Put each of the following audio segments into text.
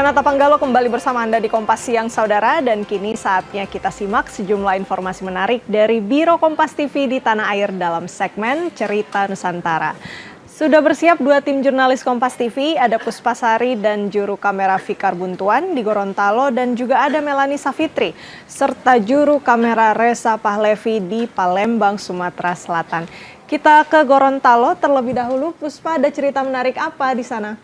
Renata Panggalo kembali bersama Anda di Kompas Siang, Saudara. Dan kini saatnya kita simak sejumlah informasi menarik dari Biro Kompas TV di tanah air dalam segmen Cerita Nusantara. Sudah bersiap dua tim jurnalis Kompas TV, ada Puspasari dan juru kamera Fikar Buntuan di Gorontalo, dan juga ada Melani Safitri, serta juru kamera Reza Pahlevi di Palembang, Sumatera Selatan. Kita ke Gorontalo terlebih dahulu. Puspa, ada cerita menarik apa di sana?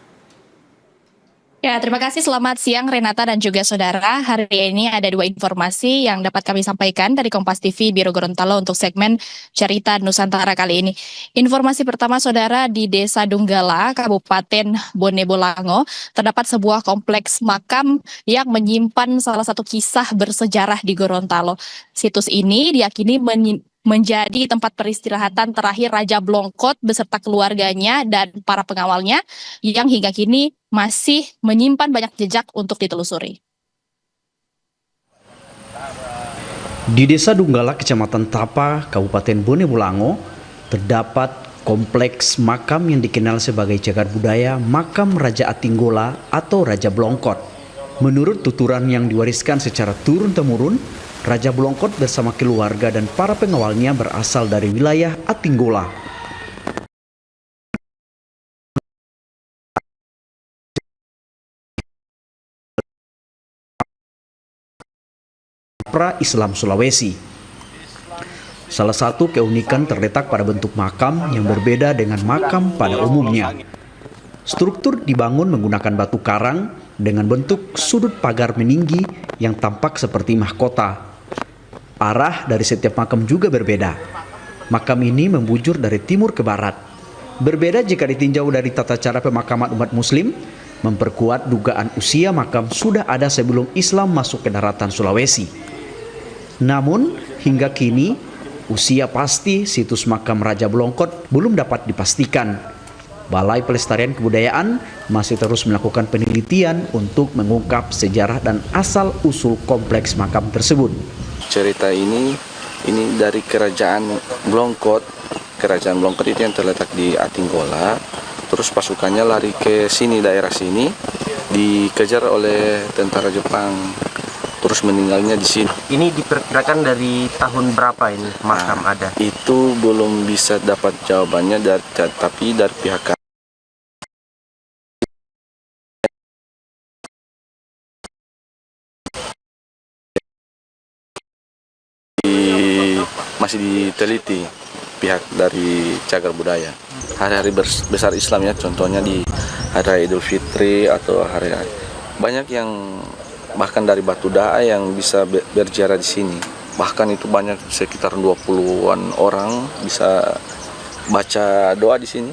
Ya, terima kasih. Selamat siang Renata dan juga saudara. Hari ini ada dua informasi yang dapat kami sampaikan dari Kompas TV Biro Gorontalo untuk segmen Cerita Nusantara kali ini. Informasi pertama, saudara, di Desa Dunggala, Kabupaten Bone Bolango, terdapat sebuah kompleks makam yang menyimpan salah satu kisah bersejarah di Gorontalo. Situs ini diyakini menjadi tempat peristirahatan terakhir Raja Blongkot beserta keluarganya dan para pengawalnya yang hingga kini masih menyimpan banyak jejak untuk ditelusuri. Di Desa Dunggala, Kecamatan Tapa, Kabupaten Bone Bolango, terdapat kompleks makam yang dikenal sebagai cagar budaya Makam Raja Atinggola atau Raja Blongkot. Menurut tuturan yang diwariskan secara turun-temurun, Raja Blongkot bersama keluarga dan para pengawalnya berasal dari wilayah Atinggola. Pra-Islam Sulawesi. Salah satu keunikan terletak pada bentuk makam yang berbeda dengan makam pada umumnya. Struktur dibangun menggunakan batu karang dengan bentuk sudut pagar meninggi yang tampak seperti mahkota. Arah dari setiap makam juga berbeda. Makam ini membujur dari timur ke barat. Berbeda jika ditinjau dari tata cara pemakaman umat muslim, memperkuat dugaan usia makam sudah ada sebelum Islam masuk ke daratan Sulawesi. Namun, hingga kini, usia pasti situs makam Raja Blongkot belum dapat dipastikan. Balai Pelestarian Kebudayaan masih terus melakukan penelitian untuk mengungkap sejarah dan asal-usul kompleks makam tersebut. Cerita ini dari Kerajaan Blongkot. Kerajaan Blongkot itu yang terletak di Atinggola. Terus pasukannya lari ke sini, daerah sini, dikejar oleh tentara Jepang. Terus meninggalnya di sini. Ini diperkirakan dari tahun berapa ini makam ada? Itu belum bisa dapat jawabannya, tapi dari pihak masih diteliti pihak dari cagar budaya. Hari-hari besar Islam ya, contohnya di hari Idul Fitri atau hari banyak yang bahkan dari Batu Da'a yang bisa berziarah di sini. Bahkan itu banyak, sekitar 20-an orang bisa baca doa di sini.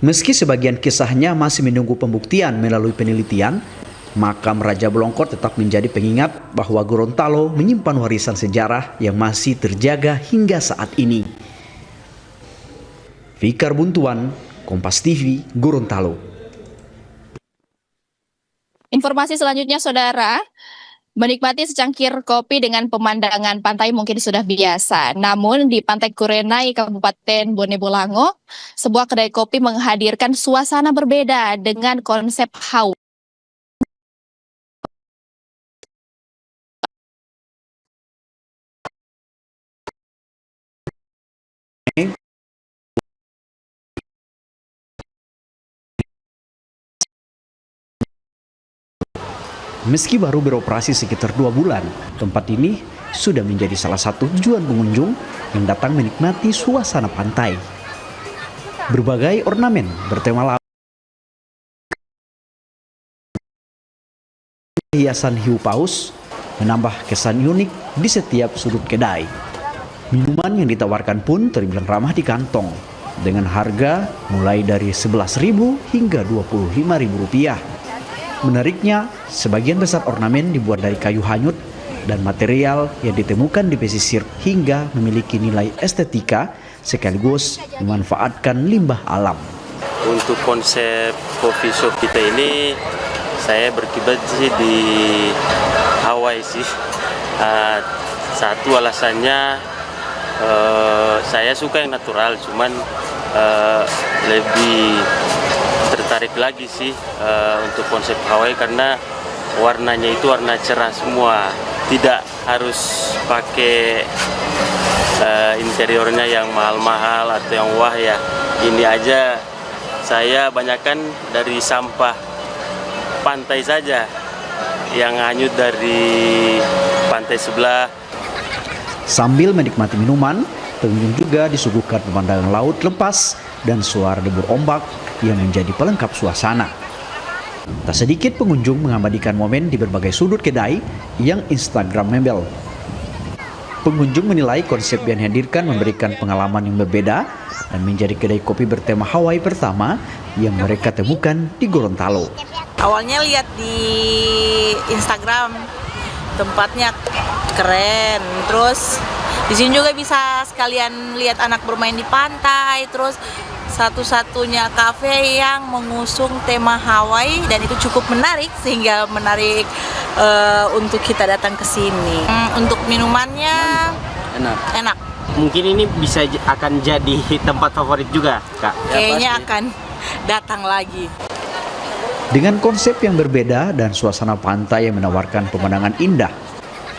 Meski sebagian kisahnya masih menunggu pembuktian melalui penelitian, makam Raja Blongkot tetap menjadi pengingat bahwa Gorontalo menyimpan warisan sejarah yang masih terjaga hingga saat ini. Fikar Buntuan, Kompas TV, Gorontalo. Informasi selanjutnya, saudara, menikmati secangkir kopi dengan pemandangan pantai mungkin sudah biasa. Namun di Pantai Kurenai, Kabupaten Bone Bolango, sebuah kedai kopi menghadirkan suasana berbeda dengan konsep hawa. Meski baru beroperasi sekitar 2 bulan, tempat ini sudah menjadi salah satu tujuan pengunjung yang datang menikmati suasana pantai. Berbagai ornamen bertema laut, hiasan hiu paus menambah kesan unik di setiap sudut kedai. Minuman yang ditawarkan pun terbilang ramah di kantong, dengan harga mulai dari Rp11.000 hingga Rp25.000. Menariknya, sebagian besar ornamen dibuat dari kayu hanyut dan material yang ditemukan di pesisir hingga memiliki nilai estetika sekaligus memanfaatkan limbah alam. Untuk konsep coffee shop kita ini, saya berkiblat sih di Hawaii sih. Satu alasannya saya suka yang natural, cuman lebih tertarik lagi sih untuk konsep Hawaii karena warnanya itu warna cerah semua, tidak harus pakai interiornya yang mahal-mahal atau yang wah ya. Ini aja saya banyakkan dari sampah pantai saja yang hanyut dari pantai sebelah. Sambil menikmati minuman, pengunjung juga disuguhkan pemandangan laut lepas dan suara debur ombak yang menjadi pelengkap suasana. Tak sedikit pengunjung mengabadikan momen di berbagai sudut kedai yang instagramable. Pengunjung menilai konsep yang dihadirkan memberikan pengalaman yang berbeda dan menjadi kedai kopi bertema Hawaii pertama yang mereka temukan di Gorontalo. Awalnya lihat di Instagram, tempatnya keren. Terus di sini juga bisa sekalian lihat anak bermain di pantai. Terus satu-satunya kafe yang mengusung tema Hawaii dan itu cukup menarik sehingga menarik untuk kita datang ke sini. Untuk minumannya enak. Mungkin ini bisa akan jadi tempat favorit juga, Kak. Kayaknya akan datang lagi. Dengan konsep yang berbeda dan suasana pantai yang menawarkan pemandangan indah,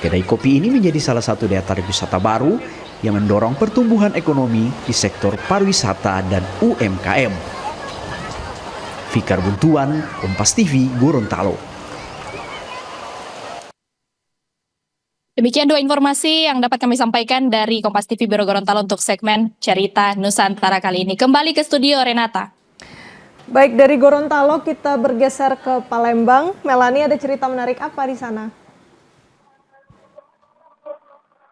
kedai kopi ini menjadi salah satu daya tarik wisata baru yang mendorong pertumbuhan ekonomi di sektor pariwisata dan UMKM. Fikar Buntuan, Kompas TV, Gorontalo. Demikian dua informasi yang dapat kami sampaikan dari Kompas TV Biro Gorontalo untuk segmen Cerita Nusantara kali ini. Kembali ke studio, Renata. Baik, dari Gorontalo kita bergeser ke Palembang. Melani, ada cerita menarik apa di sana?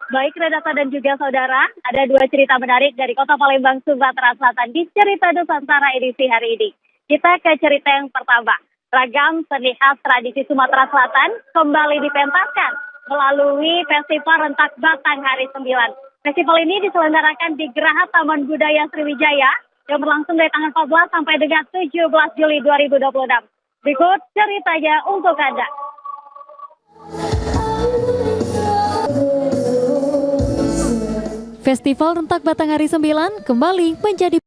Baik Renata dan juga saudara, ada dua cerita menarik dari Kota Palembang, Sumatera Selatan di Cerita Nusantara edisi hari ini. Kita ke cerita yang pertama. Ragam seni khas tradisi Sumatera Selatan kembali dipentaskan melalui Festival Rentak Batang Hari 9. Festival ini diselenggarakan di Geraha Taman Budaya Sriwijaya yang berlangsung dari tanggal 14 sampai dengan 17 Juli 2026. Berikut ceritanya untuk Anda. Festival Rentak Batang Hari 9 kembali menjadi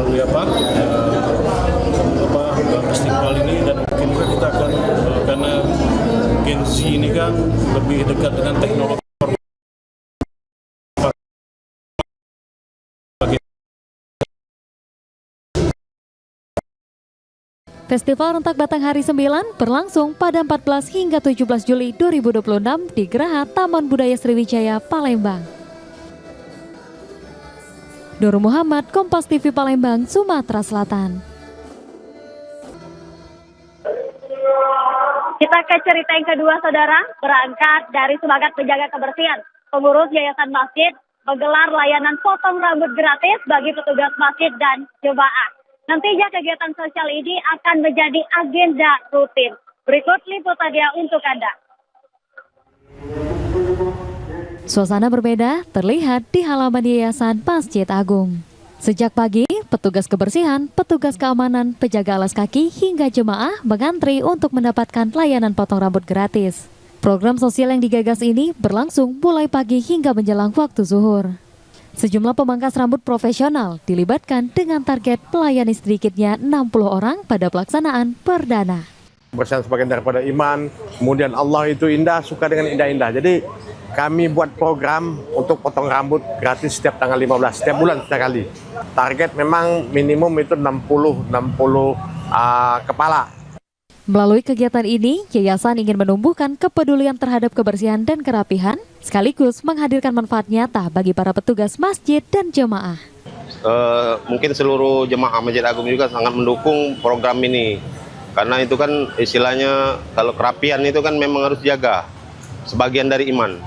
melalui festival ini, dan mungkin juga kita akan karena Gen Z ini kan lebih dekat dengan teknologi. Festival Rentak Batang Hari 9 berlangsung pada 14 hingga 17 Juli 2026 di Geraha Taman Budaya Sriwijaya, Palembang. Nurul Muhammad, Kompas TV Palembang, Sumatera Selatan. Kita ke cerita yang kedua, saudara. Berangkat dari semangat menjaga kebersihan, pengurus Yayasan Masjid menggelar layanan potong rambut gratis bagi petugas masjid dan jemaah. Nantinya kegiatan sosial ini akan menjadi agenda rutin. Berikut liputannya untuk Anda. Suasana berbeda terlihat di halaman Yayasan Masjid Agung. Sejak pagi, petugas kebersihan, petugas keamanan, penjaga alas kaki, hingga jemaah mengantri untuk mendapatkan layanan potong rambut gratis. Program sosial yang digagas ini berlangsung mulai pagi hingga menjelang waktu zuhur. Sejumlah pemangkas rambut profesional dilibatkan dengan target melayani sedikitnya 60 orang pada pelaksanaan perdana. Kebersihan sebagian daripada iman, kemudian Allah itu indah, suka dengan indah-indah. Jadi kami buat program untuk potong rambut gratis setiap tanggal 15, setiap bulan sekali. Target memang minimum itu 60 kepala. Melalui kegiatan ini, yayasan ingin menumbuhkan kepedulian terhadap kebersihan dan kerapihan, sekaligus menghadirkan manfaat nyata bagi para petugas masjid dan jemaah. Mungkin seluruh jemaah Masjid Agung juga sangat mendukung program ini. Karena itu kan istilahnya kalau kerapian itu kan memang harus dijaga, sebagian dari iman.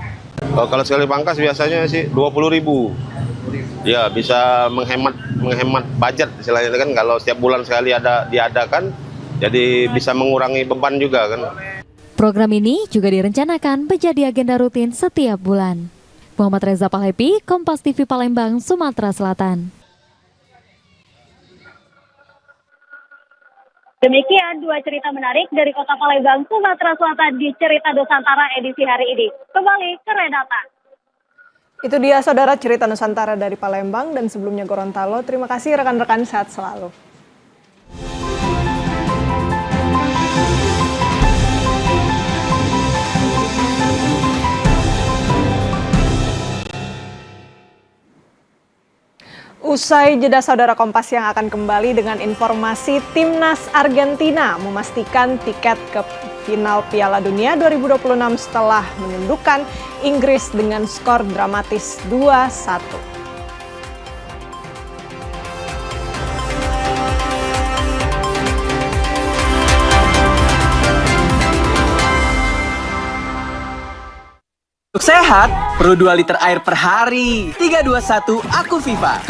Kalau sekali pangkas biasanya sih 20.000. Ya bisa menghemat budget istilahnya kan, kalau setiap bulan sekali diadakan. Jadi bisa mengurangi beban juga kan. Program ini juga direncanakan menjadi agenda rutin setiap bulan. Muhammad Reza Palhepi, Kompas TV Palembang, Sumatera Selatan. Demikian dua cerita menarik dari Kota Palembang, Sumatera Selatan di Cerita Nusantara edisi hari ini. Kembali ke Renata. Itu dia saudara cerita Nusantara dari Palembang dan sebelumnya Gorontalo. Terima kasih rekan-rekan, sehat selalu. Usai jeda saudara Kompas yang akan kembali dengan informasi Timnas Argentina memastikan tiket ke final Piala Dunia 2026 setelah menundukkan Inggris dengan skor dramatis 2-1. Untuk sehat, perlu 2 liter air per hari. 321 Aku Viva.